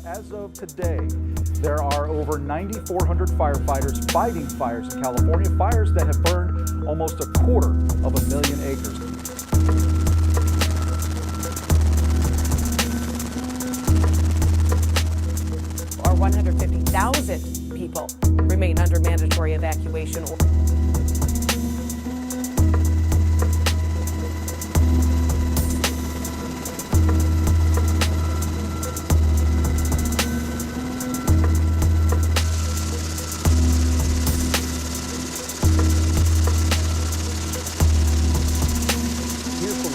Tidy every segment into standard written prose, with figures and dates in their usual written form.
As of today, there are over 9,400 firefighters fighting fires in California, fires that have burned almost 250,000 acres. Or 150,000 people remain under mandatory evacuation.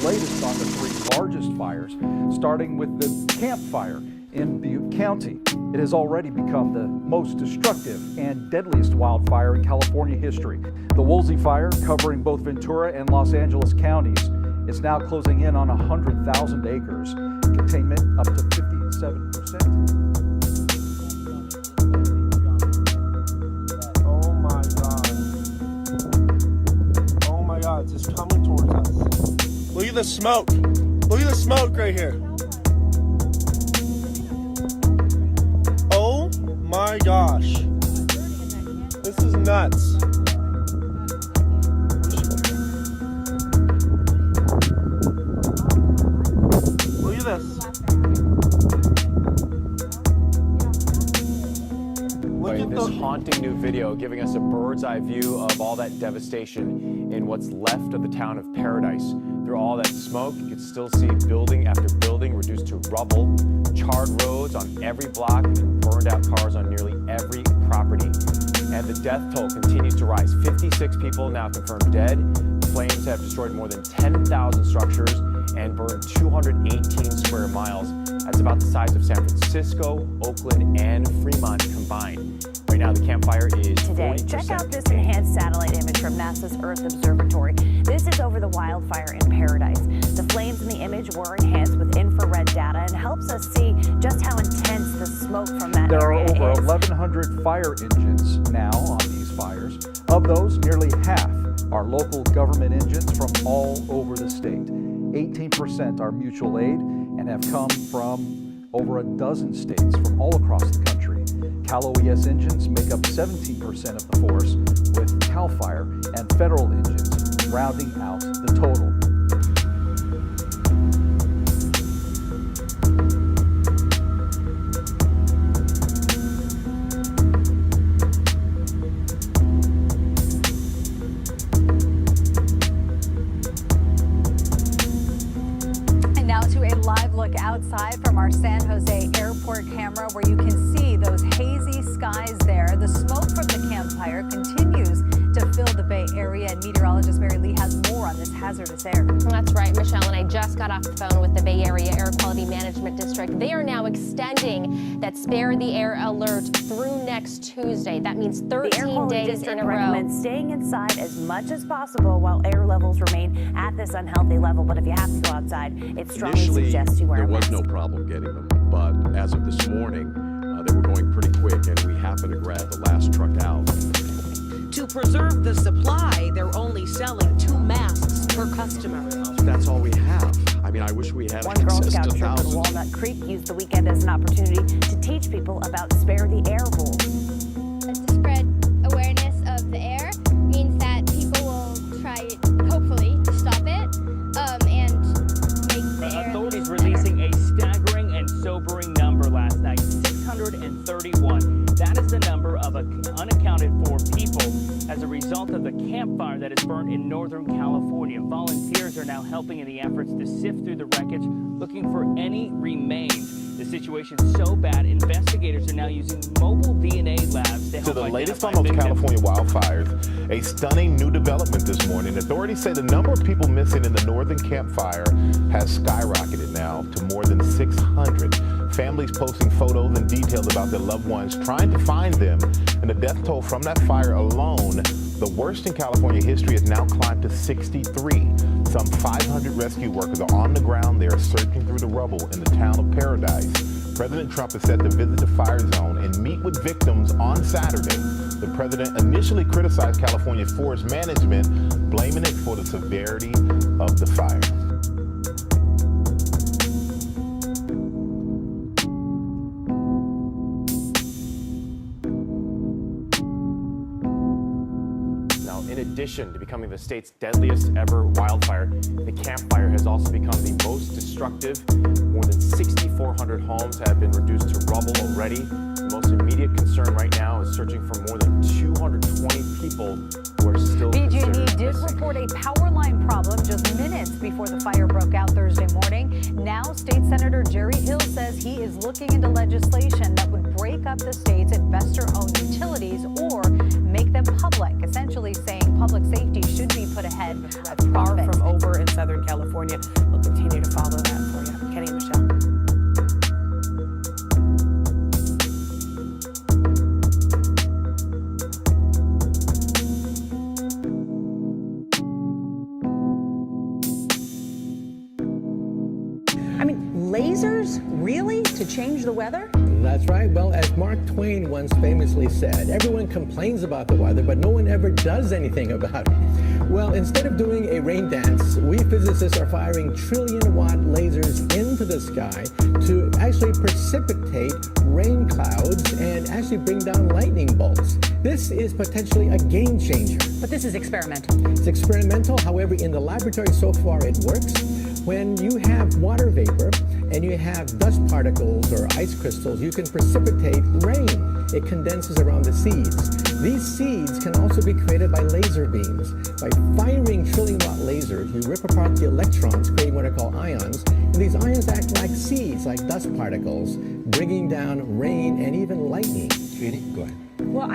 Latest on the three largest fires, starting with the Camp Fire in Butte County. It has already become the most destructive and deadliest wildfire in California history. The WILDFIRE, covering both Ventura and Los Angeles counties, is now closing in on 100,000 acres. Containment up to 57%. Oh my God. Oh my God, it's just coming towards us. Look at the smoke. Look at the smoke right here. Oh my gosh. This is nuts. Look at this. This haunting new video giving us a bird's eye view of all that devastation in what's left of the town of Paradise. Through all that smoke, you can still see building after building reduced to rubble, charred roads on every block, and burned out cars on nearly every property. And the death toll continues to rise. 56 people now confirmed dead. Flames have destroyed more than 10,000 structures and burned 218 square miles. That's about the size of San Francisco, Oakland, and Fremont combined. Right now, the Camp Fire is today. Check out this enhanced satellite image from NASA's Earth Observatory. This is over the wildfire in Paradise. The flames in the image were enhanced with infrared data and helps us see just how intense the smoke from that area is. There are over 1,100 fire engines now on these fires. Of those, nearly half are local government engines from all over the state. 18% are mutual aid and have come from over a dozen states from all across the country. Cal OES engines make up 17% of the force, with Cal Fire and federal engines rounding out the total. Now to a live look outside from our San Jose airport camera, where you can see those hazy skies there. The smoke from the Camp Fire continues to fill the Bay Area, and meteorologist Mary Lee has more on this hazardous air. That's right, Michelle, and I just got off the phone with the Bay Area Air Quality Management District. They are now extending that spare the air alert through next Tuesday. That means 13 days in a row. Recommends staying inside as much as possible while air levels remain at this unhealthy level. But if you have to go outside, it strongly suggests you wear a mask. There was no problem getting them, but as of this morning, they were going pretty quick, and we happened to grab the last truck out. To preserve the supply, they're only selling 2 masks per customer. That's all we have. I mean, I wish we had One Girl access Scout to trooper thousands. to Walnut Creek used the weekend as an opportunity to teach people about spare the air rules. To spread awareness of the air means that people will try, hopefully, to stop it and make the air. Authorities releasing a staggering and sobering number last night, 631. That is the number of unaccounted for people as a result of the Camp Fire that has burned in Northern California. Volunteers are now helping in the efforts to sift through the wreckage, looking for any remains. The situation is so bad, investigators are now using mobile DNA labs to help To the latest on identify those victims. California wildfires, a stunning new development this morning. Authorities say the number of people missing in the Northern Camp Fire has skyrocketed now to more than 600. Families posting photos and details about their loved ones, trying to find them. And the death toll from that fire alone, the worst in California history, has now climbed to 63. Some 500 rescue workers are on the ground. They are searching through the rubble in the town of Paradise. President Trump is set to visit the fire zone and meet with victims on Saturday. The president initially criticized California's forest management, blaming it for the severity of the fire. addition to becoming the state's deadliest ever wildfire, the Camp Fire has also become the most destructive. More than 6,400 homes have been reduced to rubble already. The most immediate concern right now is searching for more than 220 people who are still BG&E did missing. report a power line problem just minutes before the fire broke out Thursday morning. Now, State Senator Jerry Hill says he is looking into legislation that would break up the state's investor-owned utilities or make them public, essentially saying public safety should be put ahead of Far profit. from over in Southern California. We'll continue to follow that for you. Kenny and Michelle. I mean, lasers? Really? To change the weather? That's right. Well, as Mark Twain once famously said, everyone complains about the weather, but no one ever does anything about it. Well, instead of doing a rain dance, we physicists are firing trillion-watt lasers into the sky to actually precipitate rain clouds and actually bring down lightning bolts. This is potentially a game changer. But this is experimental. It's experimental. However, in the laboratory so far, it works. When you have water vapor and you have dust particles or ice crystals, you can precipitate rain. It condenses around the seeds. These seeds can also be created by laser beams. By firing trillion-watt lasers, you rip apart the electrons, creating what are called ions, and these ions act like seeds, like dust particles, bringing down rain and even lightning. Go ahead. Well,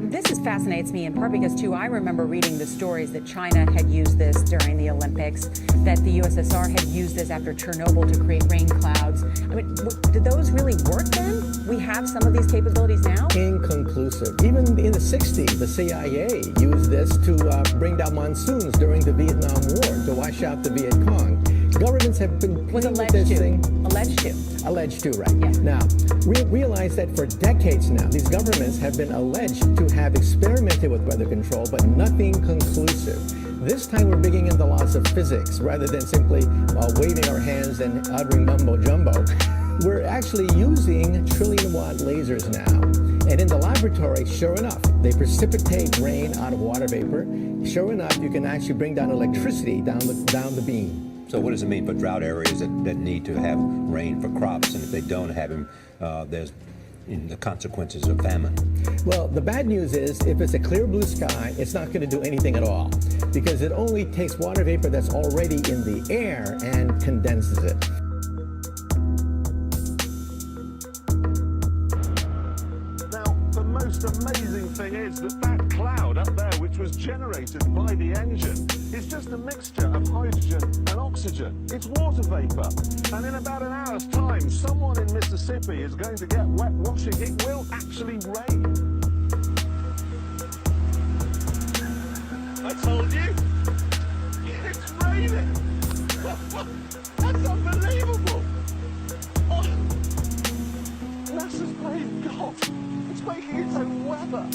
this fascinates me in part because, too, I remember reading the stories that China had used this during the Olympics, that the USSR had used this after Chernobyl to create rain clouds. I mean, did those really work then? We have some of these capabilities now? Inconclusive. Even in the 60s, the CIA used this to bring down monsoons during the Vietnam War, to wash out the Viet Cong. Governments have been Was playing with alleged this to. thing. Alleged to. Alleged to, right. Yeah. Now, we realize that for decades now, these governments have been alleged to have experimented with weather control, but nothing conclusive. This time we're bringing in the laws of physics rather than simply waving our hands and uttering mumbo-jumbo. We're actually using trillion-watt lasers now. And in the laboratory, sure enough, they precipitate rain out of water vapor. Sure enough, you can actually bring down electricity down the beam. So what does it mean for drought areas that need to have rain for crops? And if they don't have them, there's the consequences of famine. Well, the bad news is if it's a clear blue sky, it's not going to do anything at all because it only takes water vapor that's already in the air and condenses it. Now, the most amazing thing is that cloud up there, which was generated by the engine, is just a mixture of hydrogen and oxygen. It's water vapor. And in about an hour's time, someone in Mississippi is going to get wet washing. It will actually rain. I told you. It's raining. That's unbelievable. Oh. NASA's playing golf. It's making its own weather.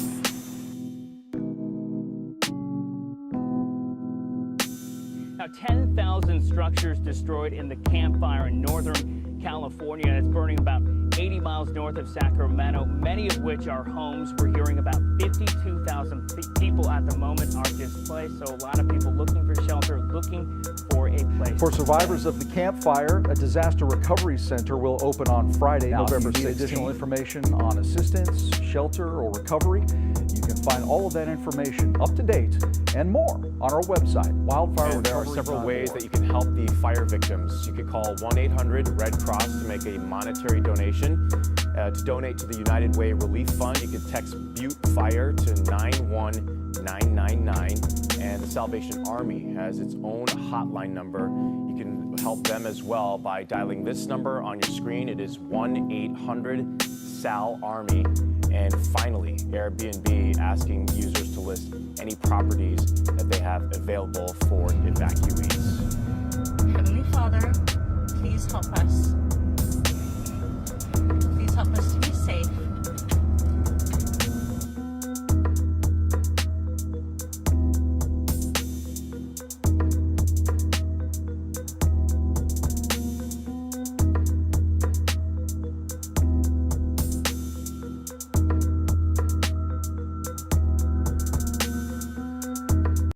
Now, 10,000 structures destroyed in the Camp Fire in Northern California. It's burning about 80 miles north of Sacramento, many of which are homes. We're hearing about 52,000 people at the moment are displaced, so a lot of people looking for shelter, looking for a place. For survivors of the Camp Fire, a disaster recovery center will open on Friday, November 16th. Additional information on assistance, shelter, or recovery, you can find all of that information up to date and more on our website, wildfirerecovery.org. There are several ways that you can help the fire victims. You could call 1-800-RED Cross to make a monetary donation. To donate to the United Way Relief Fund, you can text BUTTEFIRE to 91999. And the Salvation Army has its own hotline number. You can help them as well by dialing this number on your screen. It is 1-800-SAL-ARMY. And finally, Airbnb asking users to list any properties that they have available for evacuees. Heavenly Father, please help us.